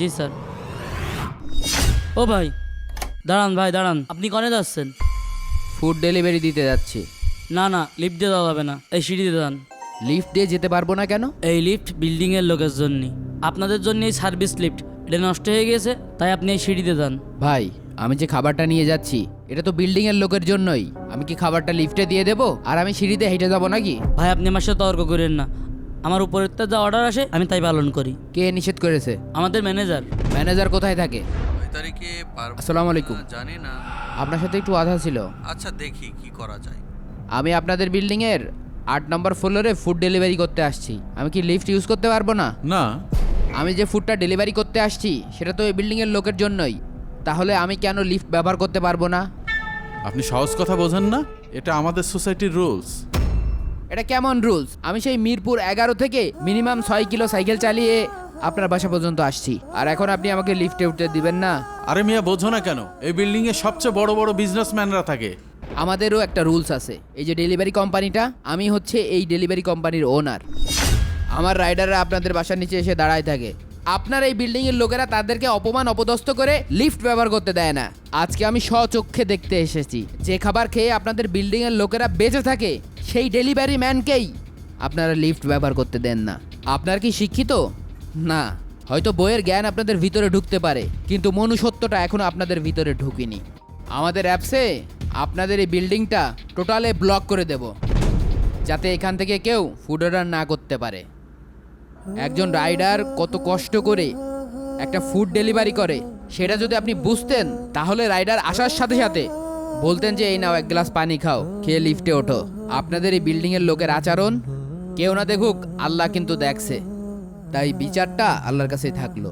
জি sir. ও ভাই দাঁড়ান, ভাই দাঁড়ান, আপনি কনে যাচ্ছেন? ফুড ডেলিভারি দিতে যাচ্ছি। না না, লিফট দিয়ে যাওয়া যাবে না, এই সিঁড়ি দিয়ে যান। লিফট দিয়ে যেতে পারবো না কেন? এই লিফট বিল্ডিংয়ের লোকের জন্য, আপনাদের জন্য এই সার্ভিস লিফট, এটা নষ্ট হয়ে গেছে, তাই আপনি এই সিঁড়ি দিয়ে যান। ভাই আমি যে খাবারটা নিয়ে যাচ্ছি এটা তো বিল্ডিং এর লোকের জন্যই। আমি কি খাবারটা লিফটে দিয়ে দেবো আর আমি সিঁড়িতে হেঁটে যাবো নাকি? ভাই আপনি আমার সাথে তর্ক করেন না, আমার উপরের যা অর্ডার আসে আমি তাই পালন করি। কে নিষেধ করেছে? আমাদের ম্যানেজার। ম্যানেজার কোথায় থাকে? ওই তারিখে আসসালামু আলাইকুম। জানি না। আপনার সাথে একটু কথা ছিল। আচ্ছা দেখি কি করা যায়। আমি আপনাদের বিল্ডিং এর 8 নম্বর ফ্লোরে ফুড ডেলিভারি করতে আসছি। আমি কি লিফট ইউজ করতে পারবো না? না, আমি যে ফুডটা ডেলিভারি করতে আসছি সেটা তো এই বিল্ডিং এর লোকের জন্যই, তাহলে আমি কেন লিফট ব্যবহার করতে পারবো না? আপনি সহজ কথা বোঝেন না, এটা আমাদের সোসাইটির রুলস। এটা কেমন রুলস? আমি সেই মিরপুর 11 থেকে মিনিমাম 6 কিলো সাইকেল চালিয়ে আপনার বাসা পর্যন্ত আসছি, আর এখন আপনি আমাকে লিফটে উঠতে দিবেন না? আরে মিয়া, বোঝো না কেন? এই বিল্ডিং এ সবচেয়ে বড় বড় বিজনেসম্যানরা থাকে। আমাদেরও একটা রুলস আছে। এই যে ডেলিভারি কোম্পানিটা, আমি হচ্ছে এই ডেলিভারি কোম্পানির ওনার। আমার রাইডাররা আপনাদের বাসার নিচে এসে দাঁড়ায় থাকে, আপনার এই বিল্ডিং এর লোকেরা তাদেরকে অপমান অপদস্থ করে লিফট ব্যবহার করতে দেয় না। আজকে আমি স্বচক্ষে দেখতে এসেছি যে খাবার খেয়ে আপনাদের বিল্ডিং এর লোকেরা বেঁচে থাকে, সেই ডেলিভারি ম্যানকেই আপনারা লিফট ব্যবহার করতে দেন না। আপনার কি শিক্ষিত না? হয়তো বইয়ের জ্ঞান আপনাদের ভিতরে ঢুকতে পারে, কিন্তু মনুষ্যত্বটা এখনো আপনাদের ভিতরে ঢুকেনি। আমাদের অ্যাপসে আপনাদের এই বিল্ডিংটা টোটালে ব্লক করে দেব, যাতে এখান থেকে কেউ ফুড অর্ডার না করতে পারে। একজন রাইডার কত কষ্ট করে একটা ফুড ডেলিভারি করে সেটা যদি আপনি বুঝতেন, তাহলে রাইডার আসার সাথে সাথে বলতেন যে এই নাও এক গ্লাস পানি খাও, খেয়ে লিফটে ওঠো। আপনাদের এই বিল্ডিংয়ের লোকের আচরণ কেউ না দেখুক, আল্লাহ কিন্তু দেখছে, তাই বিচারটা আল্লাহর কাছেই থাকলো।